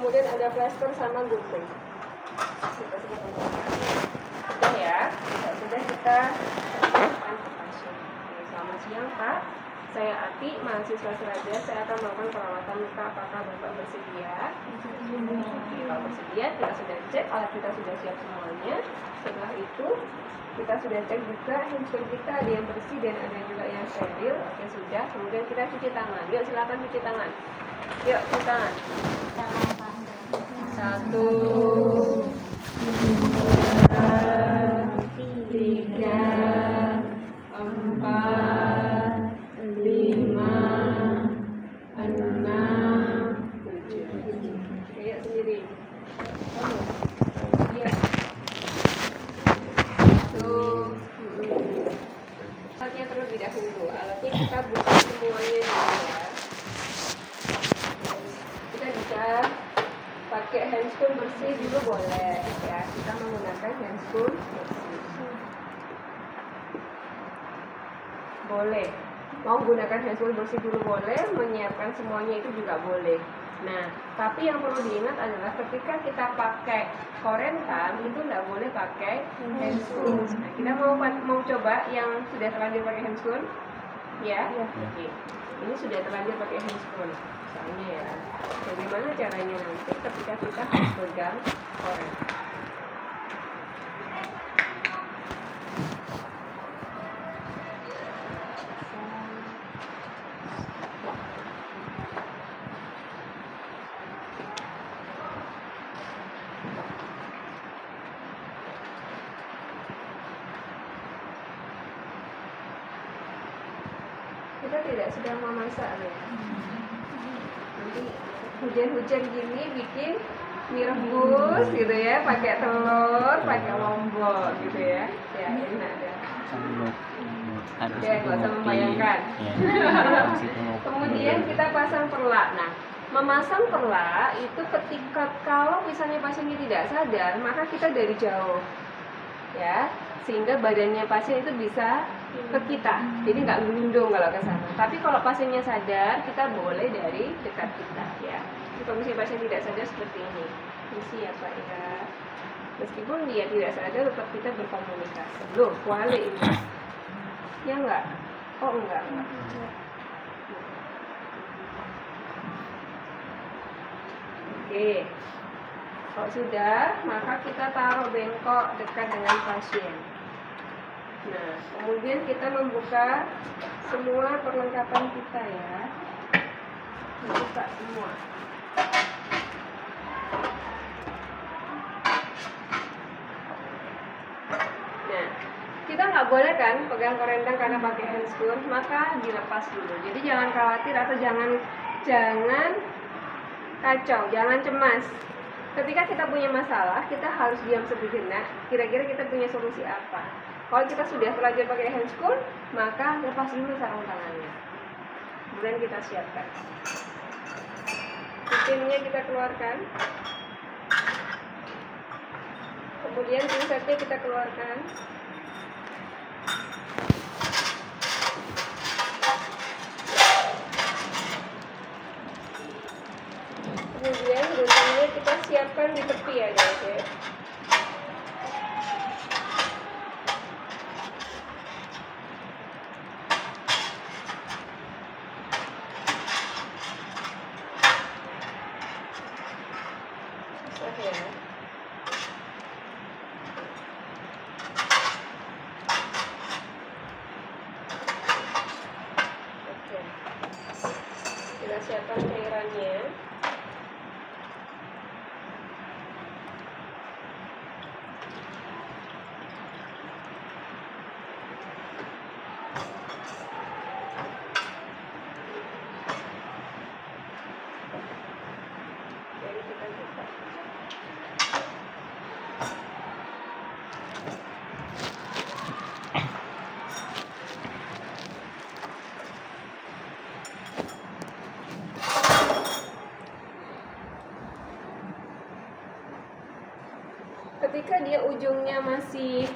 kemudian ada plester sama gunting. Sudah ya, sudah kita lakukan ke pasien. Selamat siang Pak, saya Ati, mahasiswa Seraja. Saya akan melakukan perawatan luka. Apakah Bapak bersedia? Kalau bersedia, kita sudah cek, alat kita sudah siap semuanya. Setelah itu kita sudah cek juga handphone kita ada yang bersih dan ada juga yang steril. Oke sudah, kemudian kita cuci tangan. Yuk silakan cuci tangan. Yuk cuci tangan. 1, 2, 3, 4, 5, 6, 7. Kayak sendiri. Iya. Alatnya terlebih dahulu. Alatnya kita buka semuanya dulu ya. Kita bisa pakai handscoon bersih juga boleh ya. Kita menggunakan handscoon bersih. Boleh. Mau gunakan handscoon bersih dulu boleh, menyiapkan semuanya itu juga boleh. Nah, tapi yang perlu diingat adalah ketika kita pakai korentan itu tidak boleh pakai handscoon. Nah, kita mau coba yang sudah terlanjur pakai handscoon, ya? Oke. Ini sudah terlanjur pakai handscoon, misalnya ya. Bagaimana caranya nanti ketika kita harus pegang korentan? Kita tidak sedang memasak ya. Nanti hujan-hujan gini bikin mie rebus gitu ya, pakai telur, pakai lombok gitu ya. Ya ini ada. Ya, nggak usah membayangkan. Kemudian kita pasang perlak. Nah, memasang perlak itu ketika kalau misalnya pasiennya tidak sadar, maka kita dari jauh, ya, sehingga badannya pasien itu bisa ke kita, jadi nggak melindung kalau ke sana. Tapi kalau pasiennya sadar, kita boleh dari dekat kita, ya. Kalau misalnya pasien tidak sadar seperti ini, misi ya Pak ya. Meskipun dia tidak sadar, tetap kita berkomunikasi. Loh, kuali ini, ya enggak? Oh enggak. Oke, kalau sudah, maka kita taruh bengkok dekat dengan pasien. Nah, kemudian kita membuka semua perlengkapan kita ya. Membuka semua. Nah, kita nggak boleh kan pegang korentan karena pakai handscoon, maka dilepas dulu. Jadi jangan khawatir atau jangan kacau, jangan cemas. Ketika kita punya masalah, kita harus diam sejenak. Kira-kira kita punya solusi apa? Kalau kita sudah terlanjur pakai handscoon, maka lepas dulu sarung tangannya. Kemudian kita siapkan. Pinnya kita keluarkan. Kemudian pinsetnya kita keluarkan. Kemudian guntingnya kita siapkan di tepi ya guys ya. Ya. Oke. Kita siapkan cairannya. Jadi kita buka. Ketika dia ujungnya masih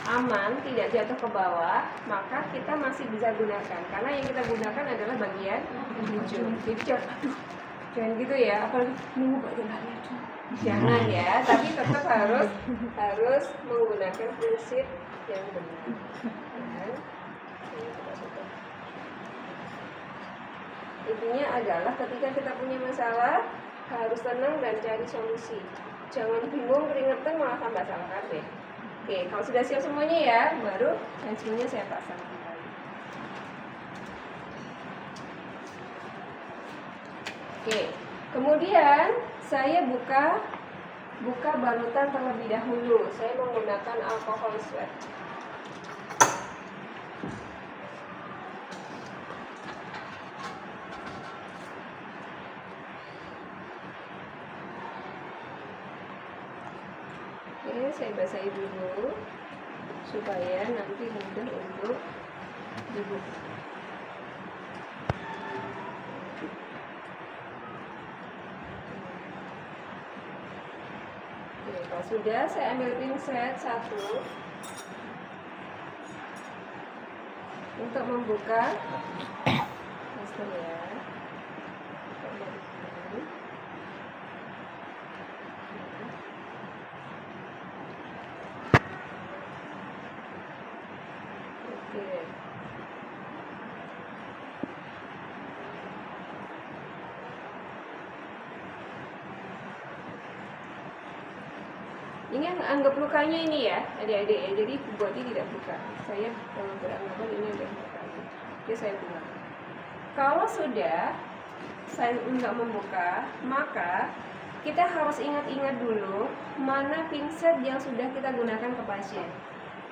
aman, tidak jatuh ke bawah, maka kita masih bisa gunakan. Karena yang kita gunakan adalah bagian ujung. Jadi Jangan gitu ya, apalagi nunggu bagaimana itu. Jangan ya, tapi tetap harus menggunakan prinsip yang benar. Dan intinya adalah ketika kita punya masalah harus tenang dan cari solusi. Jangan bingung, keringetan malah tambah salah kabeh. Oke, kalau sudah siap semuanya ya, baru handscoon-nya saya pasang kembali. Oke, kemudian saya buka balutan terlebih dahulu. Saya menggunakan alkohol swab. Oke, saya basahi dulu supaya nanti mudah untuk dibuka. Oke, kalau sudah, saya ambil pinset 1 untuk membuka masker ya. Oke. Ini yang anggap lukanya ini ya, adik-adik ya. Jadi buatnya tidak buka. Saya beranggapan ini adalah lukanya. Oke, saya buka. Kalau sudah saya nggak membuka, maka kita harus ingat-ingat dulu mana pinset yang sudah kita gunakan ke pasien.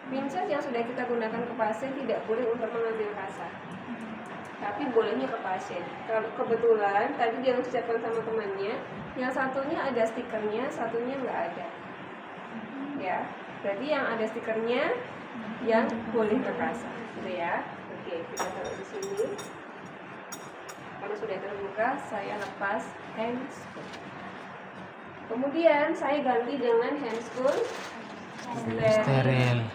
Pinset yang sudah kita gunakan ke pasien tidak boleh untuk mengambil rasa, tapi bolehnya ke pasien. Kalau kebetulan tadi dia ucapkan sama temannya, yang satunya ada stikernya, satunya nggak ada. Ya, berarti yang ada stikernya yang boleh ke rasa, gitu ya. Oke, kita taruh di sini. Kalau sudah terbuka, saya lepas handscoon. Kemudian saya ganti dengan handscoon steril.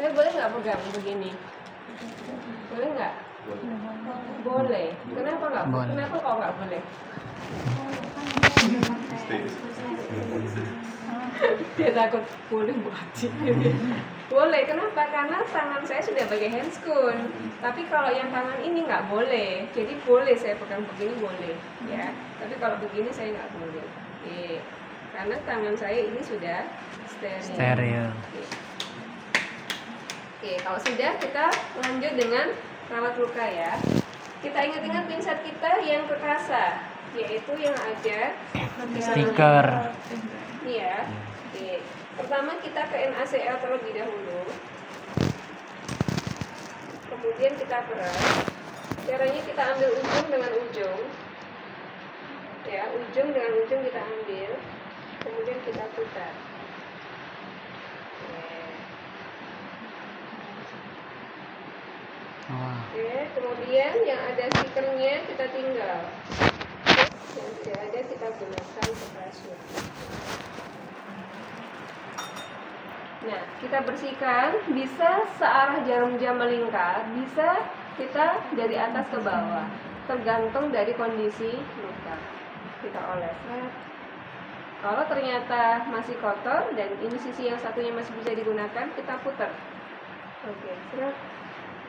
Saya boleh nggak pegang begini? Boleh nggak? Boleh. Kenapa nggak? Kenapa kok nggak boleh? Dia takut boleh buat. Boleh. Kenapa? Karena tangan saya sudah pakai handscoon. Tapi kalau yang tangan ini nggak boleh. Jadi boleh saya pegang begini boleh, ya. Tapi kalau begini saya nggak boleh. Oke. Karena tangan saya ini sudah steril. Oke, kalau sudah kita lanjut dengan rawat luka ya. Kita ingat-ingat pinset kita yang perkasa, yaitu yang ada stiker. Iya. Oke. Pertama kita ke NaCl terlebih dahulu. Kemudian kita peras. Caranya kita ambil ujung dengan ujung. Ya, ujung dengan ujung kita ambil. Kemudian kita putar. Oke, kemudian yang ada stikernya kita tinggal. Yang tidak ada kita gunakan potassium. Nah, kita bersihkan, bisa searah jarum jam melingkar, bisa kita dari atas ke bawah, tergantung dari kondisi luka. Kita oles. Kalau ternyata masih kotor dan ini sisi yang satunya masih bisa digunakan, kita putar. Oke, seret.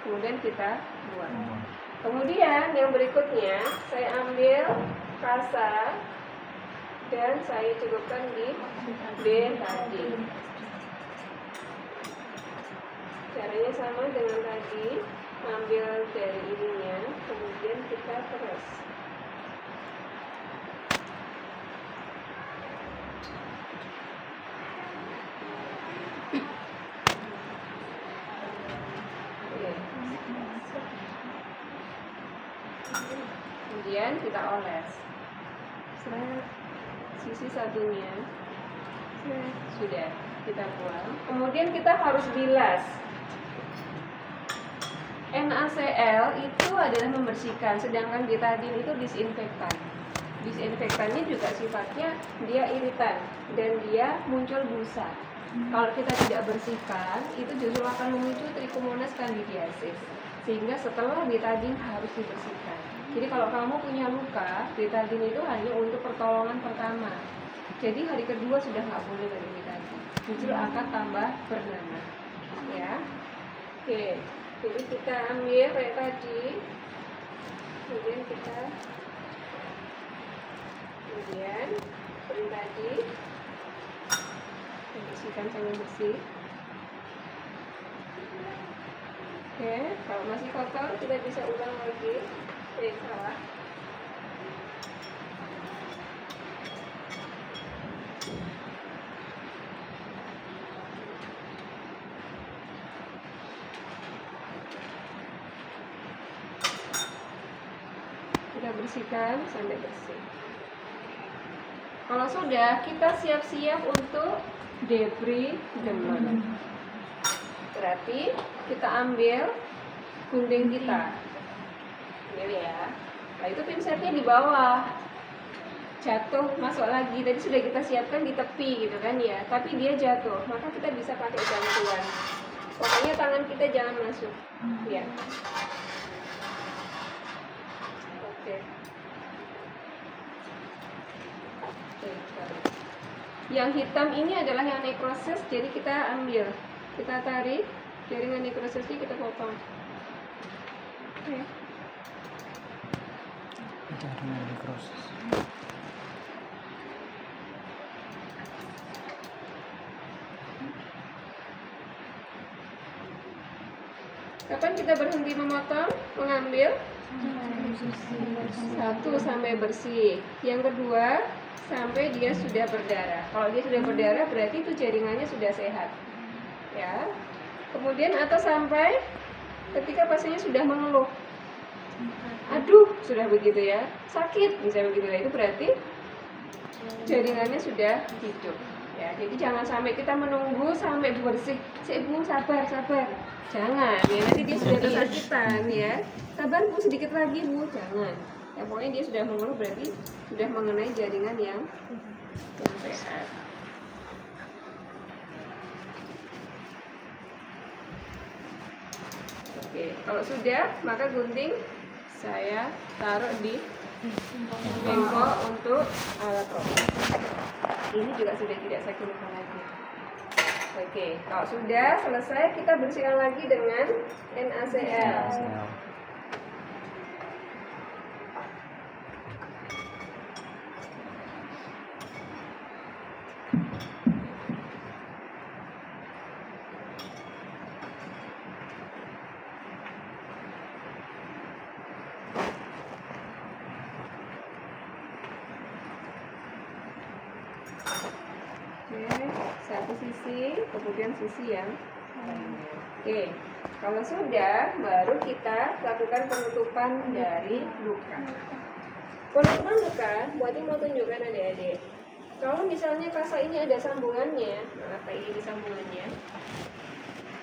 Kemudian kita buang. Kemudian yang berikutnya saya ambil kasa dan saya celupkan di B tadi. Caranya sama dengan tadi, ambil dari ininya, kemudian kita peras. Kemudian kita oles. Sisi satunya sudah kita buang. Kemudian kita harus bilas. NaCl itu adalah membersihkan, sedangkan betadine itu disinfektan. Disinfektannya juga sifatnya dia iritan dan dia muncul busa. Kalau kita tidak bersihkan, itu justru akan memicu Trichomonas candidiasis. Sehingga setelah betadine harus dibersihkan. Jadi kalau kamu punya luka, betadine itu hanya untuk pertolongan pertama. Jadi hari kedua sudah nggak boleh lagi betadine. Justru akan tambah bernanah. Ya. Oke. Jadi kita ambil kayak tadi. Kemudian seperti tadi bersihkan sampai bersih. Oke, kalau masih kotor kita bisa ulang lagi. Salah. Kita bersihkan sampai bersih. Kalau sudah, kita siap-siap untuk debris demam. Berarti kita ambil gunting kita. Ini ya. Nah, itu pinsetnya di bawah. Jatuh, masuk lagi. Tadi sudah kita siapkan di tepi gitu kan ya. Tapi dia jatuh, maka kita bisa pakai bantuan. Pokoknya tangan kita jangan masuk. Ya. Oke. Yang hitam ini adalah yang nekrosis, jadi kita ambil, kita tarik jaringan nekrosisnya, kita potong. Oke. Jaringan nekrosis. Kapan kita berhenti memotong, mengambil? Satu, sampai bersih. Yang kedua, sampai dia sudah berdarah. Kalau dia sudah berdarah berarti itu jaringannya sudah sehat. Ya. Kemudian atau sampai ketika pasiennya sudah mengeluh. Aduh, sudah begitu ya. Sakit, bisa begitu ya. Itu berarti jaringannya sudah hidup. Ya, jadi jangan sampai kita menunggu sampai bersih. Bu, sabar. Jangan. Ya, nanti dia sudah kesakitan ya. Sabar Bu, sedikit lagi Bu. Jangan. Ya, pokoknya dia sudah mengeluh berarti sudah mengenai jaringan yang sehat. Oke, kalau sudah maka gunting saya taruh di bengkok untuk alat obat. Ini juga sudah tidak sakit luka lagi. Oke, kalau sudah selesai kita bersihkan lagi dengan NaCl. Satu sisi, kemudian sisi yang lainnya. Oke, kalau sudah, baru kita lakukan penutupan dari luka. Penutupan luka, buat mau tunjukkan adik-adik. Kalau misalnya kasa ini ada sambungannya, apa ini sambungannya?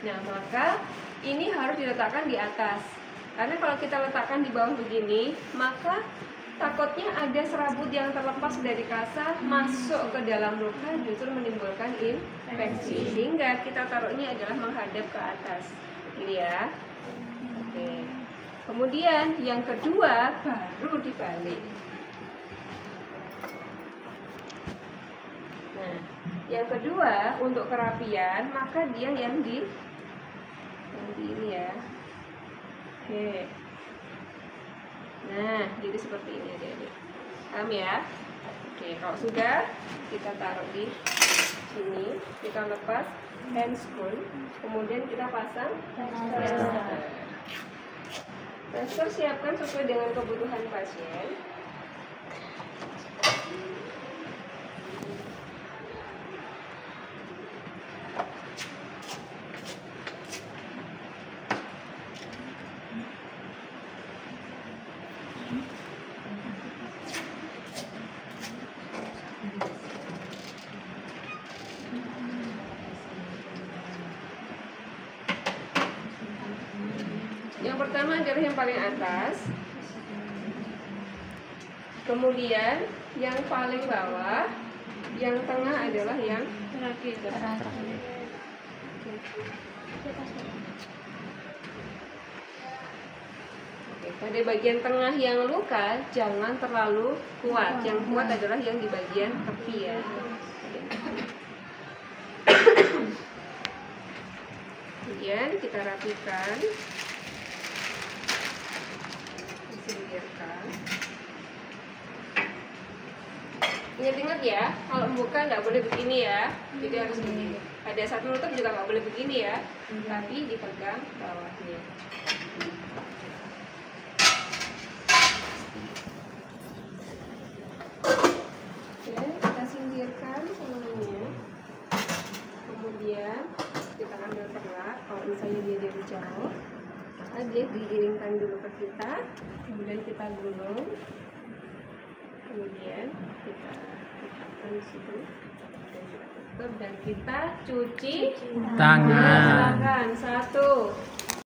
Nah, maka ini harus diletakkan di atas. Karena kalau kita letakkan di bawah begini, maka takutnya ada serabut yang terlepas dari kasa masuk ke dalam luka, justru menimbulkan infeksi. Sehingga kita taruhnya adalah menghadap ke atas. Ini ya. Oke. Kemudian yang kedua baru dibalik. Nah, yang kedua untuk kerapian maka dia yang di ini ya. Oke. Nah, jadi seperti ini adik-adik. Paham ya? Oke, kalau sudah kita taruh di sini, kita lepas handscrew, kemudian kita pasang plaster. Plaster siapkan sesuai dengan kebutuhan pasien. Yang pertama adalah yang paling atas. Kemudian yang paling bawah, yang tengah adalah yang terakhir. Oke, pada bagian tengah yang luka jangan terlalu kuat. Yang kuat adalah yang di bagian tepi ya. Kemudian kita rapikan, disingkirkan. Ingat-ingat ya, kalau buka nggak boleh begini ya, jadi harus begini. Pada saat menutup juga nggak boleh begini ya, tapi dipegang bawahnya. Oke, kita singkirkan semuanya. Kemudian kita ambil perlak, kalau misalnya dia dari jauh, dia digiringkan dulu ke kita, kemudian kita gulung. Kemudian kita letakkan di situ dan kita cuci tangan. Silakan 1,